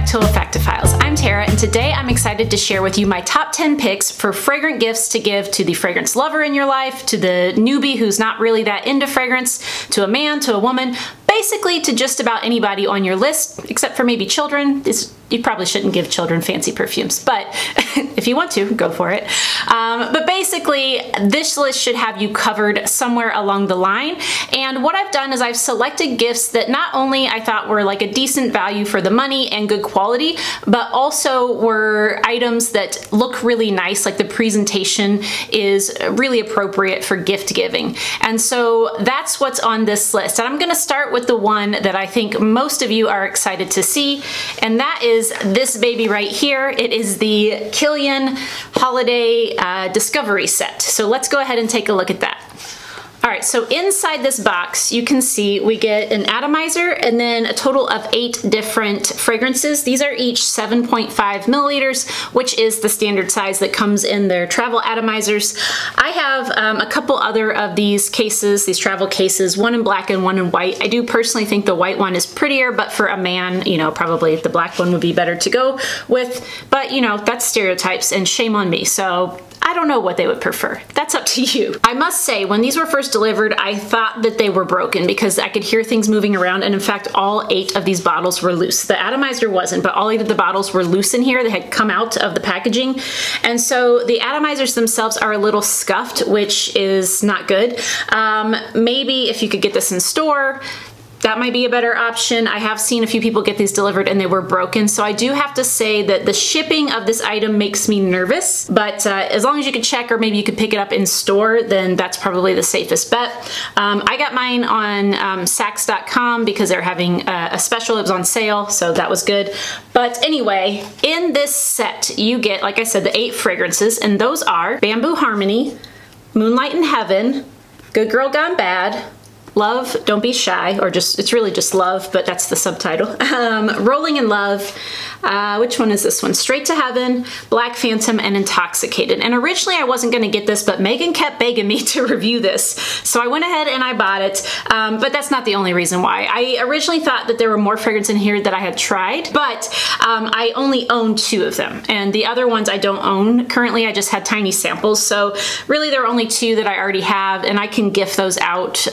to Olfactofiles. I'm Tara, and today I'm excited to share with you my top 10 picks for fragrant gifts to give to the fragrance lover in your life, to the newbie who's not really that into fragrance, to a man, to a woman, basically to just about anybody on your list, except for maybe children. You probably shouldn't give children fancy perfumes, but if you want to, go for it. But basically, this list should have you covered somewhere along the line. And what I've done is I've selected gifts that not only I thought were like a decent value for the money and good quality, but also were items that look really nice, like the presentation is really appropriate for gift giving. And so that's what's on this list. And I'm gonna start with the one that I think most of you are excited to see, and that is this baby right here. It is the Kilian Holiday Discovery Set. So let's go ahead and take a look at that. All right, so inside this box, you can see we get an atomizer and then a total of 8 different fragrances. These are each 7.5 milliliters, which is the standard size that comes in their travel atomizers. I have a couple other of these cases, these travel cases, one in black and one in white. I do personally think the white one is prettier, but for a man, you know, probably the black one would be better to go with. But, you know, that's stereotypes and shame on me. So I don't know what they would prefer. That's up to you. I must say, when these were first delivered, I thought that they were broken because I could hear things moving around, and in fact, all 8 of these bottles were loose. The atomizer wasn't, but all 8 of the bottles were loose in here. They had come out of the packaging. And so the atomizers themselves are a little scuffed, which is not good. Maybe if you could get this in store, that might be a better option. I have seen a few people get these delivered and they were broken, so I do have to say that the shipping of this item makes me nervous, but as long as you could check or maybe you could pick it up in store, then that's probably the safest bet. I got mine on Saks.com because they're having a special. It was on sale, so that was good. But anyway, in this set, you get, like I said, the 8 fragrances, and those are Bamboo Harmony, Moonlight in Heaven, Good Girl Gone Bad, Love, Don't Be Shy, or just, it's really just Love, but that's the subtitle. Rolling in Love, which one is this one? Straight to Heaven, Black Phantom, and Intoxicated. And originally I wasn't gonna get this, but Megan kept begging me to review this. So I went ahead and I bought it, but that's not the only reason why. I originally thought that there were more fragrance in here that I had tried, but I only own 2 of them. And the other ones I don't own currently. I just had tiny samples. So really there are only 2 that I already have, and I can gift those out.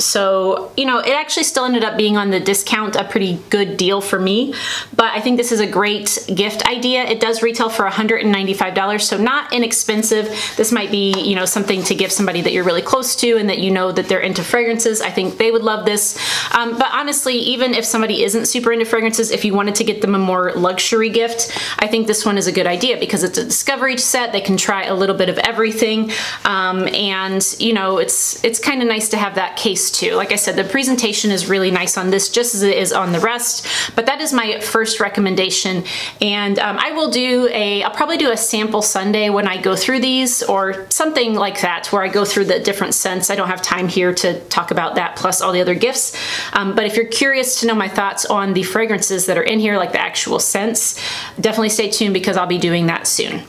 So, you know, it actually still ended up being on the discount, a pretty good deal for me, but I think this is a great gift idea. It does retail for $195, so not inexpensive. This might be, you know, something to give somebody that you're really close to and that you know that they're into fragrances. I think they would love this. But honestly, even if somebody isn't super into fragrances, if you wanted to get them a more luxury gift, I think this one is a good idea because it's a discovery set. They can try a little bit of everything. And, you know, it's kind of nice to have that case too. Like I said, the presentation is really nice on this, just as it is on the rest, but that is my first recommendation. And I'll probably do a sample Sunday when I go through these, or something like that, where I go through the different scents. I don't have time here to talk about that, plus all the other gifts. But if you're curious to know my thoughts on the fragrances that are in here, like the actual scents, definitely stay tuned because I'll be doing that soon.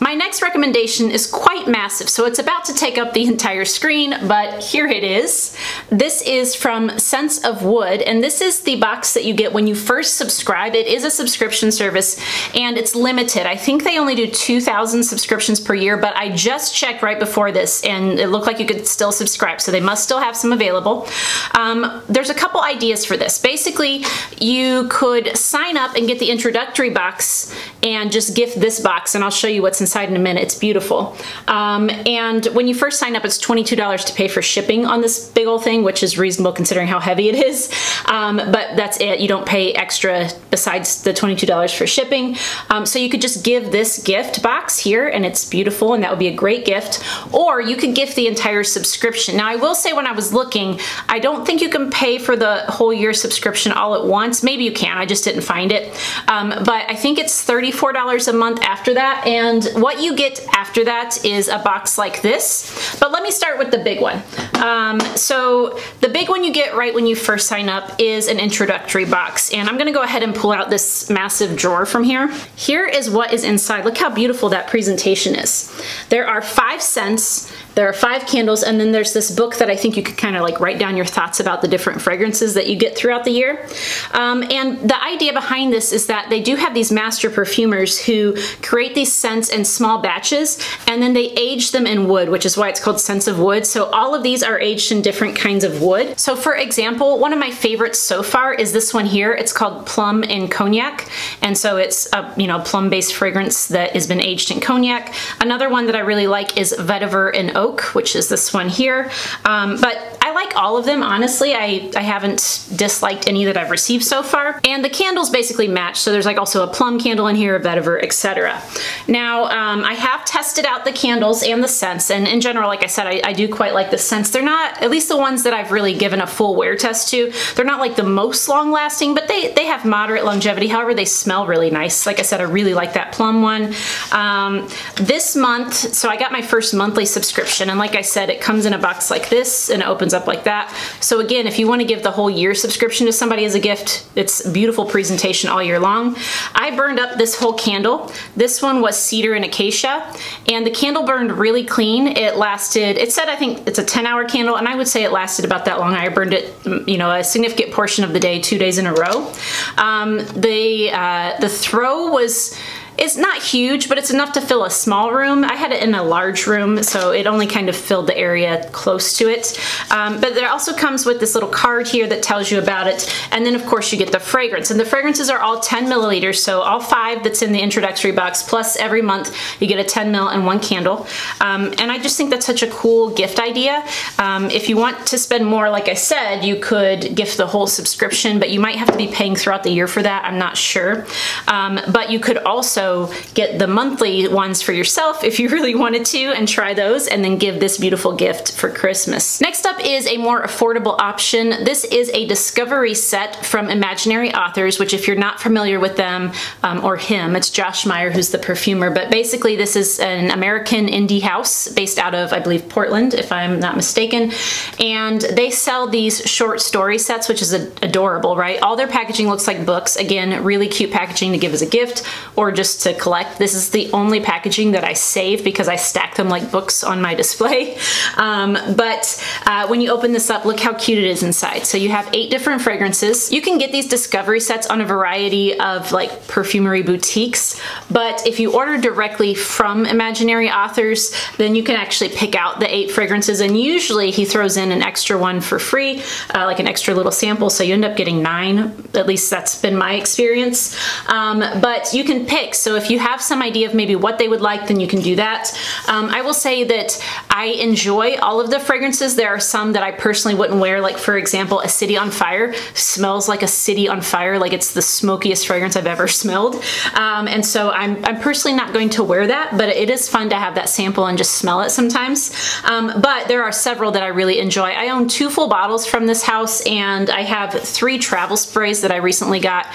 My next recommendation is quite massive, so it's about to take up the entire screen, but here it is. This is from Scents of Wood, and this is the box that you get when you first subscribe. It is a subscription service, and it's limited. I think they only do 2,000 subscriptions per year, but I just checked right before this, and it looked like you could still subscribe, so they must still have some available. There's a couple ideas for this. Basically, you could sign up and get the introductory box and just gift this box, and I'll show you what's inside in a minute. It's beautiful. And when you first sign up, it's $22 to pay for shipping on this big old thing, which is reasonable considering how heavy it is. But that's it. You don't pay extra besides the $22 for shipping. So you could just give this gift box here, and it's beautiful, and that would be a great gift. Or you could gift the entire subscription. Now, I will say when I was looking, I don't think you can pay for the whole year subscription all at once. Maybe you can. I just didn't find it. But I think it's $34 a month after that, and what you get after that is a box like this. But let me start with the big one. So the big one you get right when you first sign up is an introductory box, and I'm gonna go ahead and pull out this massive drawer from here. Here is what is inside. Look how beautiful that presentation is. There are 5 scents, There are 5 candles, and then there's this book that I think you could kind of like write down your thoughts about the different fragrances that you get throughout the year. And the idea behind this is that they do have these master perfumers who create these scents in small batches, and then they age them in wood, which is why it's called Scents of Wood. So all of these are aged in different kinds of wood. So for example, one of my favorites so far is this one here. It's called Plum in Cognac, and so it's a plum-based fragrance that has been aged in cognac. Another one that I really like is Vetiver in Oak, which is this one here. But I like all of them, honestly. I haven't disliked any that I've received so far. And the candles basically match, so there's like also a plum candle in here, a vetiver, etc. Now, I have tested out the candles and the scents, and in general, like I said, I do quite like the scents. They're not, at least the ones that I've really given a full wear test to, they're not like the most long lasting, but they have moderate longevity. However, they smell really nice. Like I said, I really like that plum one. This month, so I got my first monthly subscription, and like I said, it comes in a box like this and it opens up like that. So again, if you want to give the whole year subscription to somebody as a gift, it's a beautiful presentation all year long. I burned up this whole candle. This one was cedar and acacia, and the candle burned really clean. It lasted, it said I think it's a 10-hour candle, and I would say it lasted about that long. I burned it, a significant portion of the day, 2 days in a row. The throw it's not huge, but it's enough to fill a small room. I had it in a large room, so it only kind of filled the area close to it. But there also comes with this little card here that tells you about it. And then of course you get the fragrance. And the fragrances are all 10 milliliters, so all 5 that's in the introductory box, plus every month you get a 10 ml and 1 candle. And I just think that's such a cool gift idea. If you want to spend more, like I said, you could gift the whole subscription, but you might have to be paying throughout the year for that. I'm not sure. But you could also get the monthly ones for yourself if you really wanted to, and try those, and then give this beautiful gift for Christmas. Next up is a more affordable option. This is a discovery set from Imaginary Authors, which if you're not familiar with them, or him, it's Josh Meyer who's the perfumer, but basically this is an American indie house based out of, I believe, Portland, if I'm not mistaken, and they sell these short story sets, which is adorable, right? All their packaging looks like books. Again, really cute packaging to give as a gift or just to collect. This is the only packaging that I save because I stack them like books on my display. When you open this up, look how cute it is inside. So you have 8 different fragrances. You can get these discovery sets on a variety of like perfumery boutiques, but if you order directly from Imaginary Authors, then you can actually pick out the 8 fragrances, and usually he throws in an extra one for free, like an extra little sample, so you end up getting 9. At least that's been my experience. But you can pick. So if you have some idea of maybe what they would like, then you can do that. I will say that I enjoy all of the fragrances. There are some that I personally wouldn't wear, like for example, A City on Fire smells like a city on fire, like it's the smokiest fragrance I've ever smelled. And so I'm personally not going to wear that, but it is fun to have that sample and just smell it sometimes. But there are several that I really enjoy. I own 2 full bottles from this house, and I have 3 travel sprays that I recently got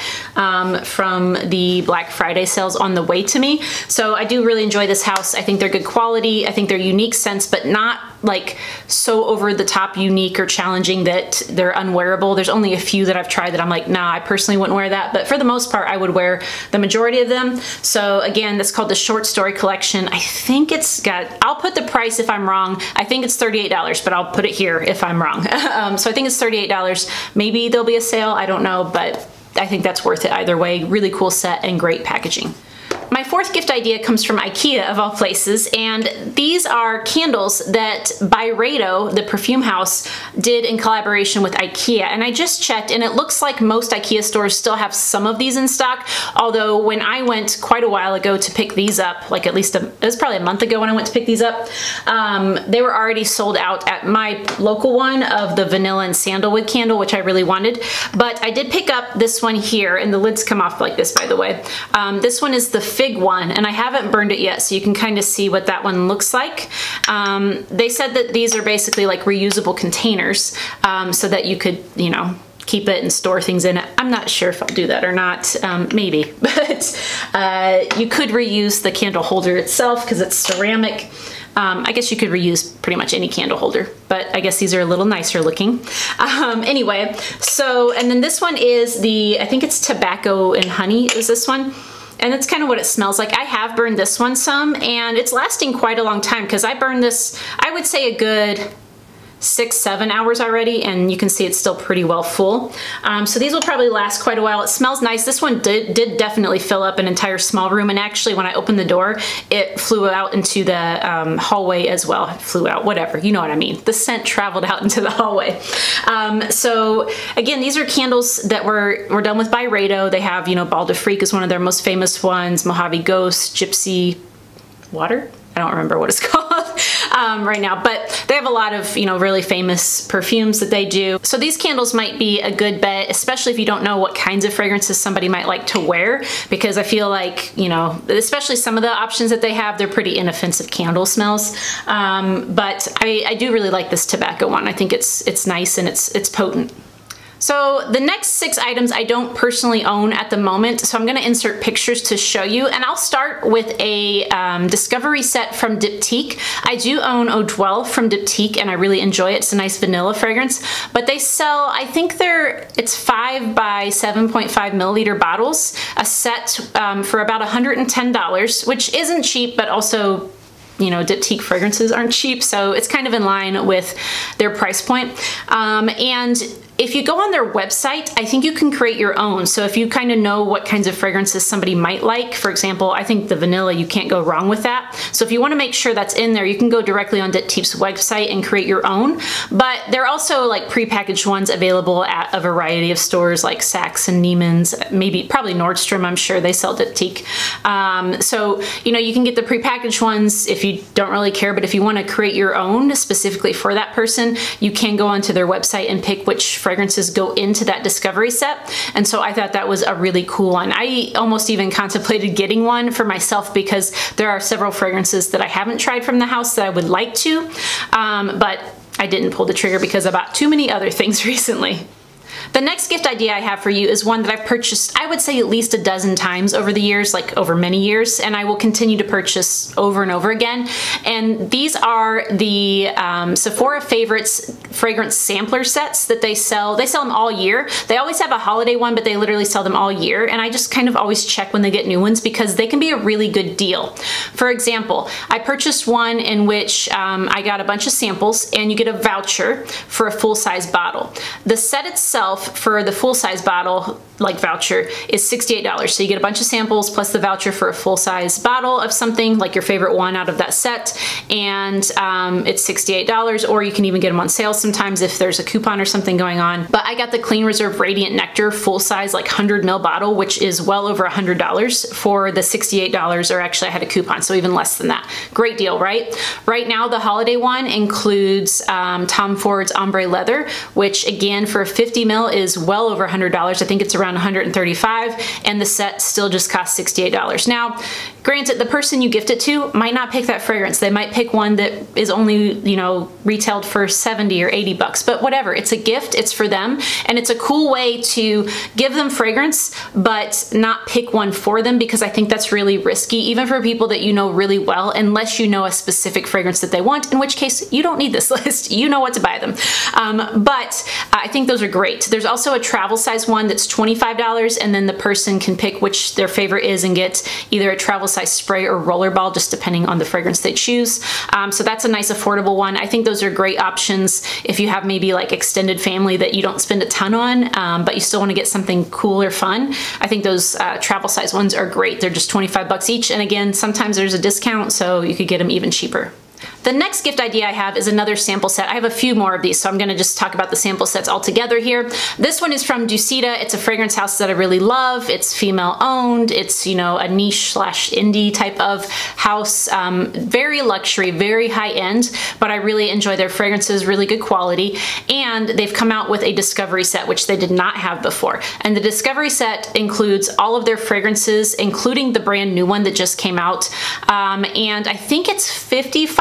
from the Black Friday sales on the way to me. So I do really enjoy this house. I think they're good quality. I think they're unique scents, but not like so over the top unique or challenging that they're unwearable. There's only a few that I've tried that I'm like, nah, I personally wouldn't wear that. But for the most part, I would wear the majority of them. So again, that's called the Short Story Collection. I think it's got, I'll put the price if I'm wrong. I think it's $38, but I'll put it here if I'm wrong. So I think it's $38. Maybe there'll be a sale, I don't know, but I think that's worth it either way. Really cool set and great packaging. My 4th gift idea comes from IKEA of all places, and these are candles that Byredo, the perfume house, did in collaboration with IKEA. And I just checked, and it looks like most IKEA stores still have some of these in stock, although when I went quite a while ago to pick these up, like at least it was probably a month ago when I went to pick these up, they were already sold out at my local one of the vanilla and sandalwood candle, which I really wanted. But I did pick up this one here, and the lids come off like this, by the way. This one is the Fig one, and I haven't burned it yet, so you can kind of see what that one looks like. They said that these are basically like reusable containers, so that you could, keep it and store things in it. I'm not sure if I'll do that or not, maybe, but you could reuse the candle holder itself because it's ceramic. I guess you could reuse pretty much any candle holder, but I guess these are a little nicer looking. Anyway, so, and then this one is the, I think it's Tobacco and Honey is this one. And that's kind of what it smells like. I have burned this one some, and it's lasting quite a long time because I burned this, I would say a good 6-7 hours already, and you can see it's still pretty well full. So these will probably last quite a while. It smells nice. This one did definitely fill up an entire small room, and actually when I opened the door, it flew out into the hallway as well. It flew out, whatever, you know what I mean. The scent traveled out into the hallway. So again, these are candles that were done with Byredo. They have, you know, Bal de Freak is one of their most famous ones, Mojave Ghost, Gypsy Water? I don't remember what it's called right now, but they have a lot of, you know, really famous perfumes that they do. So these candles might be a good bet, especially if you don't know what kinds of fragrances somebody might like to wear, because I feel like, you know, especially some of the options that they have, they're pretty inoffensive candle smells. But I do really like this tobacco one. I think it's nice and it's potent. So the next 6 items I don't personally own at the moment, so I'm going to insert pictures to show you, and I'll start with a Discovery set from Diptyque. I do own Eau Dwell from Diptyque, and I really enjoy it. It's a nice vanilla fragrance, but they sell, I think it's 5 by 7.5 milliliter bottles, a set for about $110, which isn't cheap, but also, you know, Diptyque fragrances aren't cheap, so it's kind of in line with their price point. And if you go on their website, I think you can create your own. So if you kind of know what kinds of fragrances somebody might like, for example, I think the vanilla, you can't go wrong with that. So if you want to make sure that's in there, you can go directly on Diptyque's website and create your own. But there are also like prepackaged ones available at a variety of stores like Saks and Neiman's, probably Nordstrom, I'm sure they sell Diptyque. So, you know, you can get the prepackaged ones if you don't really care, but if you want to create your own specifically for that person, you can go onto their website and pick which fragrances go into that Discovery set. And so I thought that was a really cool one. I almost even contemplated getting one for myself because there are several fragrances that I haven't tried from the house that I would like to, but I didn't pull the trigger because I bought too many other things recently. The next gift idea I have for you is one that I've purchased, I would say at least a dozen times over the years, like over many years, and I will continue to purchase over and over again. And these are the Sephora Favorites fragrance sampler sets that they sell. They sell them all year. They always have a holiday one, but they literally sell them all year. And I just kind of always check when they get new ones because they can be a really good deal. For example, I purchased one in which I got a bunch of samples and you get a voucher for a full-size bottle. The set itself for the full-size bottle, like voucher, is $68. So you get a bunch of samples plus the voucher for a full-size bottle of something, like your favorite one out of that set, and it's $68, or you can even get them on sale sometimes if there's a coupon or something going on. But I got the Clean Reserve Radiant Nectar full-size, like 100 ml bottle, which is well over $100 for the $68, or actually I had a coupon, so even less than that. Great deal, right? Right now, the holiday one includes Tom Ford's Ombre Leather, which again, for 50 ml is well over $100. I think it's around $135, and the set still just costs $68. Now, granted, the person you gift it to might not pick that fragrance. They might pick one that is only, you know, retailed for 70 or 80 bucks, but whatever. It's a gift, it's for them, and it's a cool way to give them fragrance, but not pick one for them, because I think that's really risky, even for people that you know really well, unless you know a specific fragrance that they want, in which case you don't need this list. You know what to buy them. But I think those are great. There's also a travel size one that's $25, and then the person can pick which their favorite is and get either a travel size spray or rollerball, just depending on the fragrance they choose. So that's a nice affordable one. I think those are great options if you have maybe like extended family that you don't spend a ton on, but you still want to get something cool or fun. I think those travel size ones are great. They're just 25 bucks each, and again, sometimes there's a discount, so you could get them even cheaper. The next gift idea I have is another sample set. I have a few more of these, so I'm going to just talk about the sample sets all together here. This one is from Ducita. It's a fragrance house that I really love. It's female owned. It's, you know, a niche slash indie type of house. Very luxury, very high end, but I really enjoy their fragrances, really good quality. And they've come out with a Discovery set, which they did not have before. And the Discovery set includes all of their fragrances, including the brand new one that just came out. And I think it's $55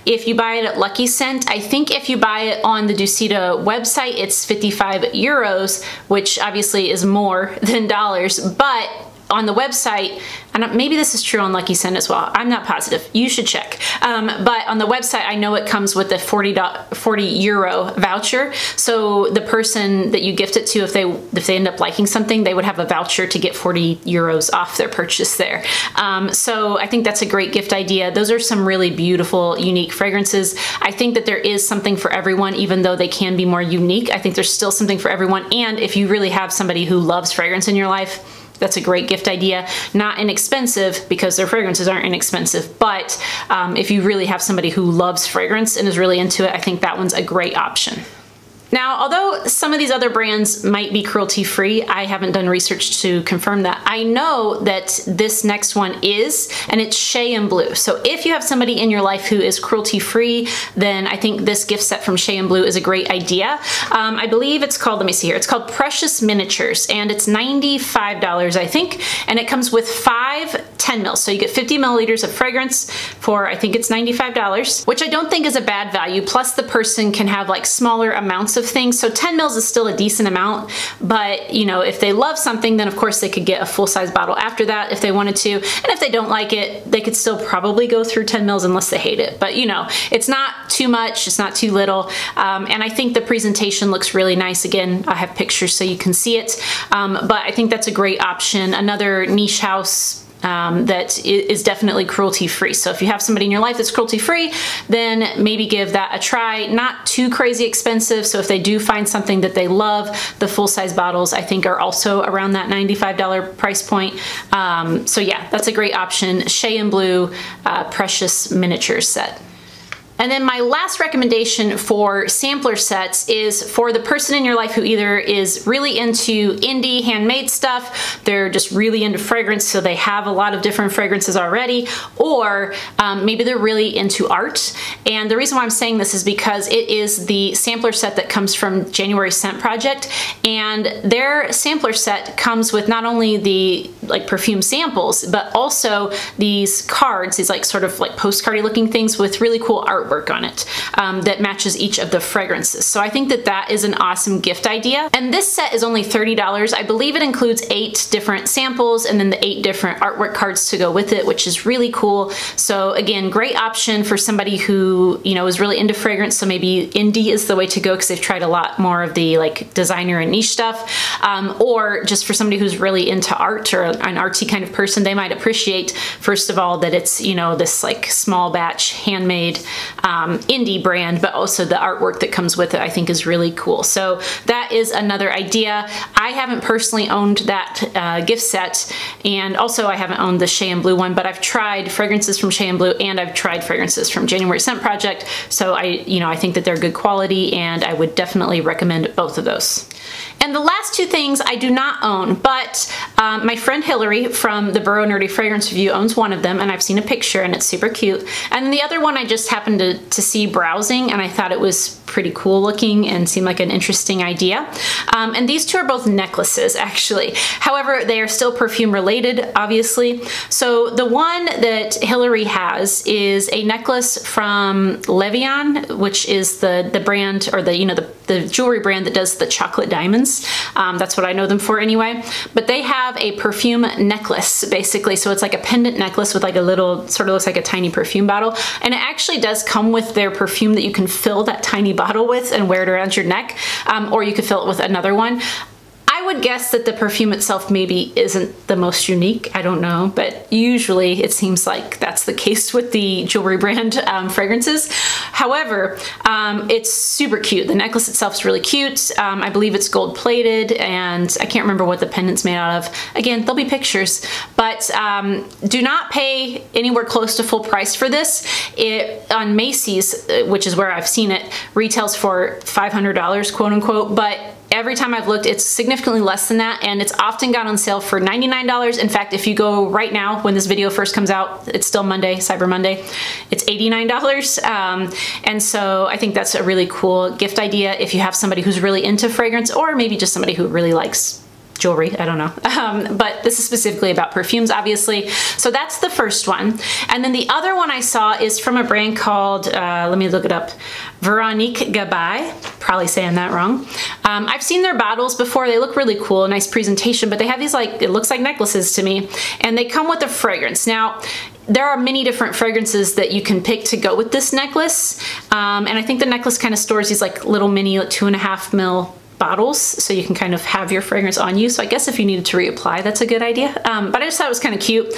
if you buy it at Lucky Scent. I think if you buy it on the Ducita website, it's €55, which obviously is more than dollars, but on the website, and maybe this is true on Lucky Scent as well, I'm not positive, you should check, but on the website I know it comes with a 40 euro voucher, so the person that you gift it to, if they end up liking something, they would have a voucher to get 40 euros off their purchase there. So I think that's a great gift idea. Those are some really beautiful, unique fragrances. I think that there is something for everyone, even though they can be more unique. I think there's still something for everyone, and if you really have somebody who loves fragrance in your life, that's a great gift idea. Not inexpensive, because their fragrances aren't inexpensive, but if you really have somebody who loves fragrance and is really into it, I think that one's a great option. Now, although some of these other brands might be cruelty-free, I haven't done research to confirm that. I know that this next one is, and it's Shea and Blue. So if you have somebody in your life who is cruelty-free, then I think this gift set from Shea and Blue is a great idea. I believe it's called, let me see here, it's called Precious Miniatures, and it's $95, I think, and it comes with 5 10 mils. So you get 50 milliliters of fragrance for, I think it's $95, which I don't think is a bad value. Plus the person can have like smaller amounts of things. So 10 mils is still a decent amount, but you know, if they love something, then of course they could get a full-size bottle after that if they wanted to. And if they don't like it, they could still probably go through 10 mils unless they hate it. But you know, it's not too much, it's not too little. And I think the presentation looks really nice. Again, I have pictures so you can see it. But I think that's a great option. Another niche house that is definitely cruelty-free. So if you have somebody in your life that's cruelty-free, then maybe give that a try. Not too crazy expensive, so if they do find something that they love, the full-size bottles I think are also around that $95 price point. So yeah, that's a great option. Shea and Blue Precious Miniatures set. And then my last recommendation for sampler sets is for the person in your life who either is really into indie handmade stuff, they're just really into fragrance, so they have a lot of different fragrances already, or maybe they're really into art. And the reason why I'm saying this is because it is the sampler set that comes from January Scent Project, and their sampler set comes with not only the like perfume samples, but also these cards, these like sort of like postcardy looking things with really cool artwork on it that matches each of the fragrances. So I think that that is an awesome gift idea. And this set is only $30. I believe it includes 8 different samples and then the 8 different artwork cards to go with it, which is really cool. So again, great option for somebody who, you know, is really into fragrance. So maybe indie is the way to go because they've tried a lot more of the like designer and niche stuff. Or just for somebody who's really into art or an artsy kind of person, they might appreciate, first of all, that it's, you know, this like small batch handmade indie brand, but also the artwork that comes with it I think is really cool. So that is another idea. I haven't personally owned that gift set, and also I haven't owned the Shea and Blue one, but I've tried fragrances from Shea and Blue and I've tried fragrances from January Scent Project. So I think that they're good quality and I would definitely recommend both of those. And the last 2 things I do not own, but my friend Hillary from the Burrow Nerdy Fragrance Review owns one of them, and I've seen a picture and it's super cute. And the other one I just happened to see browsing, and I thought it was pretty cool looking and seemed like an interesting idea. And these 2 are both necklaces, actually. However, they are still perfume related, obviously. So the one that Hillary has is a necklace from Levian, which is the brand, or the jewelry brand that does the chocolate diamonds. That's what I know them for anyway. But they have a perfume necklace, basically. So it's like a pendant necklace with like a little, sort of looks like a tiny perfume bottle. And it actually does come with their perfume that you can fill that tiny bottle with and wear it around your neck. Or you could fill it with another one. I would guess that the perfume itself maybe isn't the most unique, I don't know, but usually it seems like that's the case with the jewelry brand fragrances. However, it's super cute. The necklace itself is really cute. I believe it's gold plated, and I can't remember what the pendant's made out of. Again, there'll be pictures, but do not pay anywhere close to full price for this. It on Macy's, which is where I've seen it, retails for $500, quote unquote, but every time I've looked, it's significantly less than that, and it's often gone on sale for $99. In fact, if you go right now, when this video first comes out, it's still Monday, Cyber Monday, it's $89. And so I think that's a really cool gift idea if you have somebody who's really into fragrance, or maybe just somebody who really likes jewelry, I don't know. But this is specifically about perfumes, obviously. So that's the first one. And then the other one I saw is from a brand called, let me look it up, Veronique Gabai, probably saying that wrong. I've seen their bottles before. They look really cool, nice presentation, but they have these like, it looks like necklaces to me, and they come with a fragrance. Now, there are many different fragrances that you can pick to go with this necklace. And I think the necklace kind of stores these like little mini 2.5 ml bottles, so you can kind of have your fragrance on you. So I guess if you needed to reapply, that's a good idea. But I just thought it was kind of cute.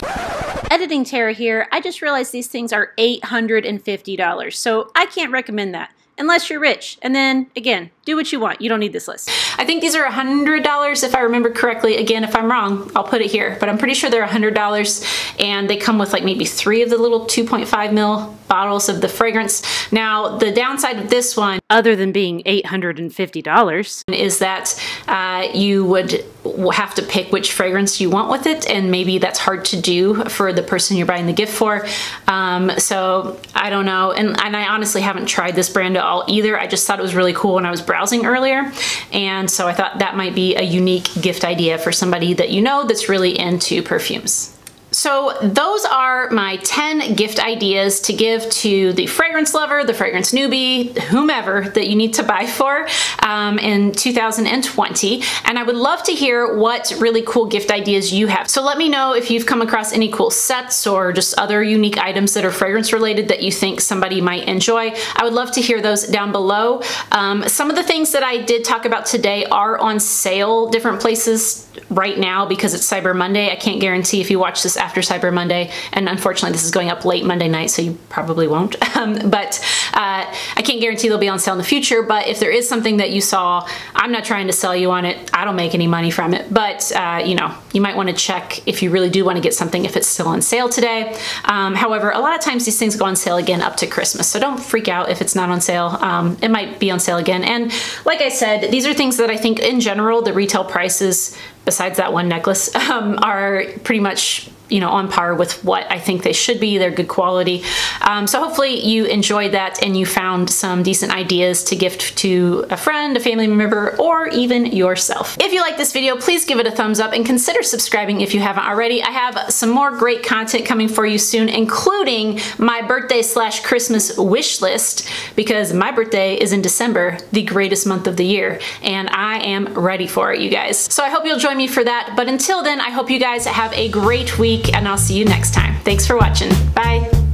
Editing Tara here. I just realized these things are $850, so I can't recommend that unless you're rich. And then again, do what you want. You don't need this list. I think these are $100 if I remember correctly. Again, if I'm wrong, I'll put it here, but I'm pretty sure they're $100, and they come with like maybe 3 of the little 2.5 ml bottles of the fragrance. Now, the downside of this one, other than being $850, is that you would have to pick which fragrance you want with it, and maybe that's hard to do for the person you're buying the gift for. So I don't know, and I honestly haven't tried this brand at all either. I just thought it was really cool when I was browsing earlier, and so I thought that might be a unique gift idea for somebody that you know that's really into perfumes. So those are my 10 gift ideas to give to the fragrance lover, the fragrance newbie, whomever that you need to buy for in 2020. And I would love to hear what really cool gift ideas you have. So let me know if you've come across any cool sets or just other unique items that are fragrance related that you think somebody might enjoy. I would love to hear those down below. Some of the things that I did talk about today are on sale different places right now because it's Cyber Monday. I can't guarantee if you watch this after Cyber Monday, and unfortunately this is going up late Monday night, so you probably won't. But I can't guarantee they'll be on sale in the future, but if there is something that you saw, I'm not trying to sell you on it. I don't make any money from it, but you know, you might want to check if you really do want to get something if it's still on sale today. However, a lot of times these things go on sale again up to Christmas, so don't freak out if it's not on sale. It might be on sale again. And like I said, these are things that I think in general, the retail prices, besides that one necklace, are pretty much, you know, on par with what I think they should be. They're good quality. So hopefully you enjoyed that and you found some decent ideas to gift to a friend, a family member, or even yourself. If you like this video, please give it a thumbs up and consider subscribing if you haven't already. I have some more great content coming for you soon, including my birthday / Christmas wish list, because my birthday is in December, the greatest month of the year, and I am ready for it, you guys. So I hope you'll join me for that. But until then, I hope you guys have a great week, and I'll see you next time. Thanks for watching. Bye.